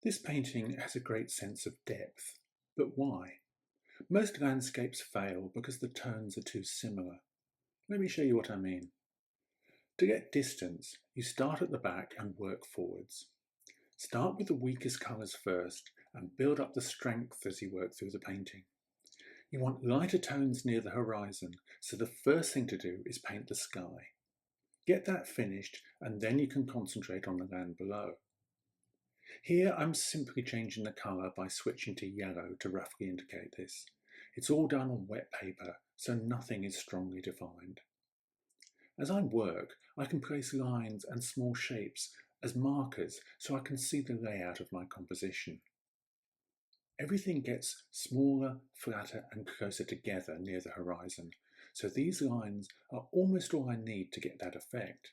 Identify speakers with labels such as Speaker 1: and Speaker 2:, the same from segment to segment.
Speaker 1: This painting has a great sense of depth, but why? Most landscapes fail because the tones are too similar. Let me show you what I mean. To get distance, you start at the back and work forwards. Start with the weakest colours first and build up the strength as you work through the painting. You want lighter tones near the horizon, so the first thing to do is paint the sky. Get that finished and then you can concentrate on the land below. Here I'm simply changing the colour by switching to yellow to roughly indicate this. It's all done on wet paper, so nothing is strongly defined. As I work, I can place lines and small shapes as markers so I can see the layout of my composition. Everything gets smaller, flatter and closer together near the horizon, so these lines are almost all I need to get that effect.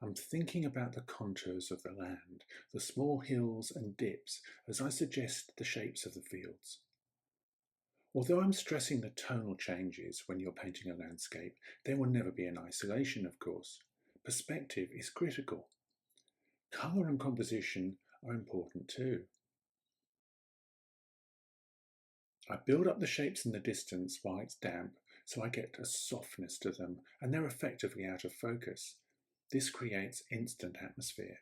Speaker 1: I'm thinking about the contours of the land, the small hills and dips as I suggest the shapes of the fields. Although I'm stressing the tonal changes when you're painting a landscape, they will never be in isolation, of course. Perspective is critical. Colour and composition are important too. I build up the shapes in the distance while it's damp, so I get a softness to them and they're effectively out of focus. This creates instant atmosphere.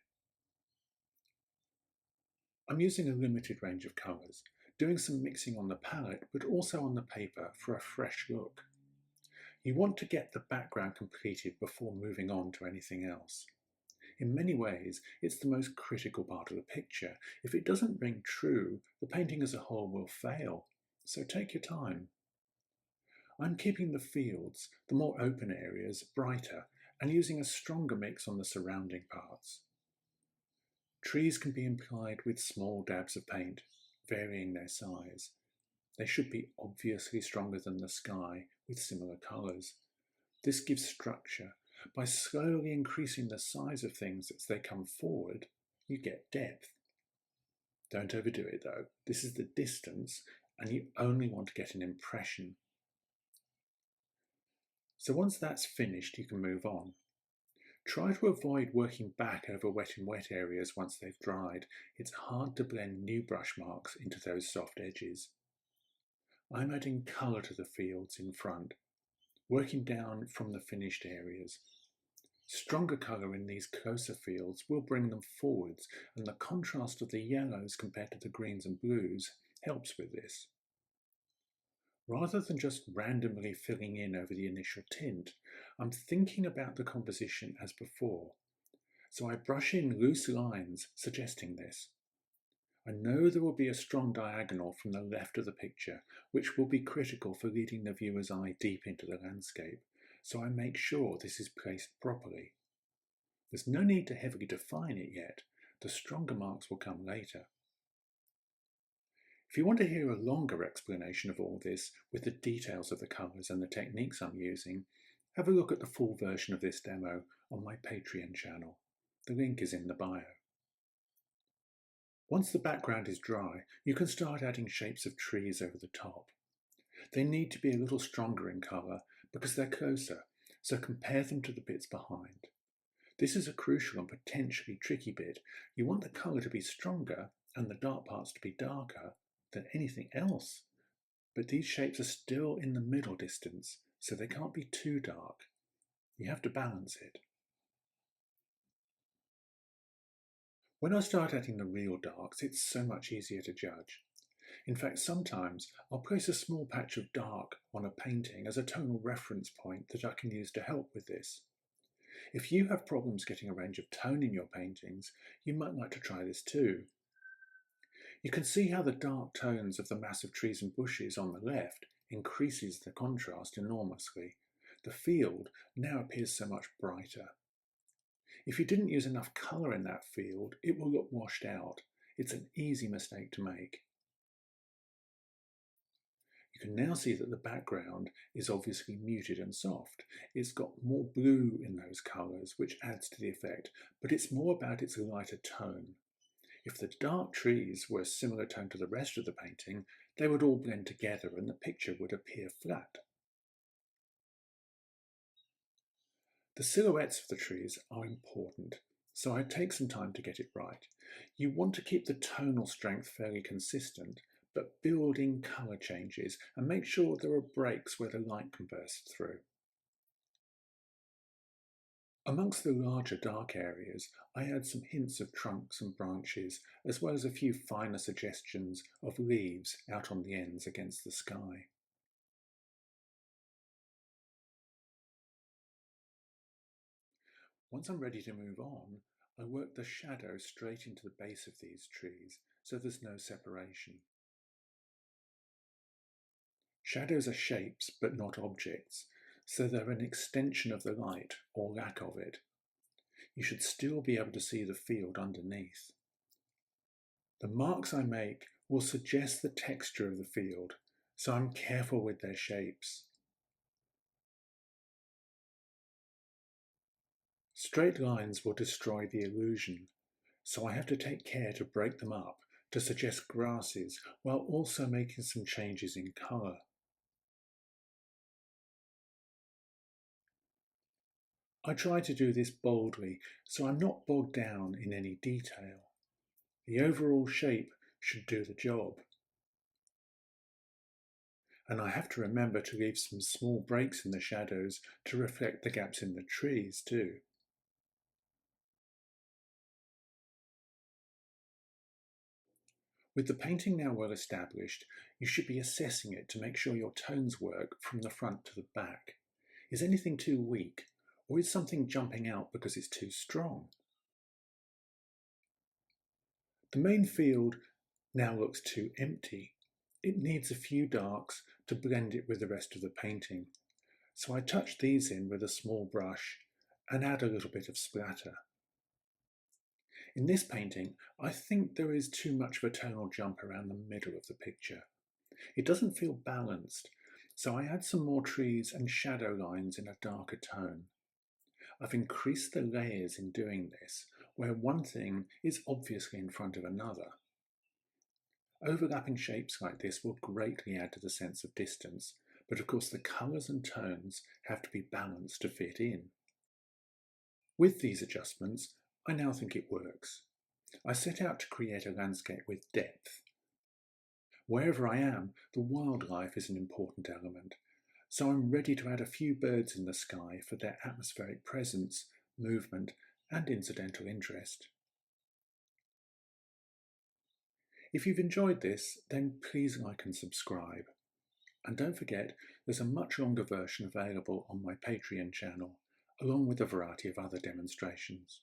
Speaker 1: I'm using a limited range of colours, doing some mixing on the palette but also on the paper for a fresh look. You want to get the background completed before moving on to anything else. In many ways, it's the most critical part of the picture. If it doesn't ring true, the painting as a whole will fail. So take your time. I'm keeping the fields, the more open areas, brighter and using a stronger mix on the surrounding parts. Trees can be implied with small dabs of paint, varying their size. They should be obviously stronger than the sky with similar colours. This gives structure. By slowly increasing the size of things as they come forward, you get depth. Don't overdo it though. This is the distance and you only want to get an impression. So once that's finished, you can move on. Try to avoid working back over wet in wet areas once they've dried. It's hard to blend new brush marks into those soft edges. I'm adding colour to the fields in front, working down from the finished areas. Stronger colour in these closer fields will bring them forwards, and the contrast of the yellows compared to the greens and blues helps with this. Rather than just randomly filling in over the initial tint, I'm thinking about the composition as before. So I brush in loose lines suggesting this. I know there will be a strong diagonal from the left of the picture, which will be critical for leading the viewer's eye deep into the landscape, so I make sure this is placed properly. There's no need to heavily define it yet. The stronger marks will come later. If you want to hear a longer explanation of all this with the details of the colours and the techniques I'm using, have a look at the full version of this demo on my Patreon channel. The link is in the bio. Once the background is dry, you can start adding shapes of trees over the top. They need to be a little stronger in colour because they're closer, so compare them to the bits behind. This is a crucial and potentially tricky bit. You want the colour to be stronger and the dark parts to be darker than anything else. But these shapes are still in the middle distance, so they can't be too dark. You have to balance it. When I start adding the real darks, it's so much easier to judge. In fact, sometimes I'll place a small patch of dark on a painting as a tonal reference point that I can use to help with this. If you have problems getting a range of tone in your paintings, you might like to try this too. You can see how the dark tones of the massive trees and bushes on the left increases the contrast enormously. The field now appears so much brighter. If you didn't use enough colour in that field, it will look washed out. It's an easy mistake to make. You can now see that the background is obviously muted and soft. It's got more blue in those colours, which adds to the effect, but it's more about its lighter tone. If the dark trees were a similar tone to the rest of the painting, they would all blend together and the picture would appear flat. The silhouettes of the trees are important, so I take some time to get it right. You want to keep the tonal strength fairly consistent, but build in colour changes and make sure there are breaks where the light can burst through. Amongst the larger dark areas, I add some hints of trunks and branches, as well as a few finer suggestions of leaves out on the ends against the sky. Once I'm ready to move on, I work the shadow straight into the base of these trees, so there's no separation. Shadows are shapes, but not objects, so they're an extension of the light, or lack of it. You should still be able to see the field underneath. The marks I make will suggest the texture of the field, so I'm careful with their shapes. Straight lines will destroy the illusion, so I have to take care to break them up to suggest grasses while also making some changes in colour. I try to do this boldly so I'm not bogged down in any detail. The overall shape should do the job. And I have to remember to leave some small breaks in the shadows to reflect the gaps in the trees too. With the painting now well established, you should be assessing it to make sure your tones work from the front to the back. Is anything too weak, or is something jumping out because it's too strong? The main field now looks too empty. It needs a few darks to blend it with the rest of the painting. So I touch these in with a small brush and add a little bit of splatter. In this painting, I think there is too much of a tonal jump around the middle of the picture. It doesn't feel balanced, so I add some more trees and shadow lines in a darker tone. I've increased the layers in doing this, where one thing is obviously in front of another. Overlapping shapes like this will greatly add to the sense of distance, but of course the colours and tones have to be balanced to fit in. With these adjustments, I now think it works. I set out to create a landscape with depth. Wherever I am, the wildlife is an important element, so I'm ready to add a few birds in the sky for their atmospheric presence, movement, and incidental interest. If you've enjoyed this, then please like and subscribe. And don't forget, there's a much longer version available on my Patreon channel, along with a variety of other demonstrations.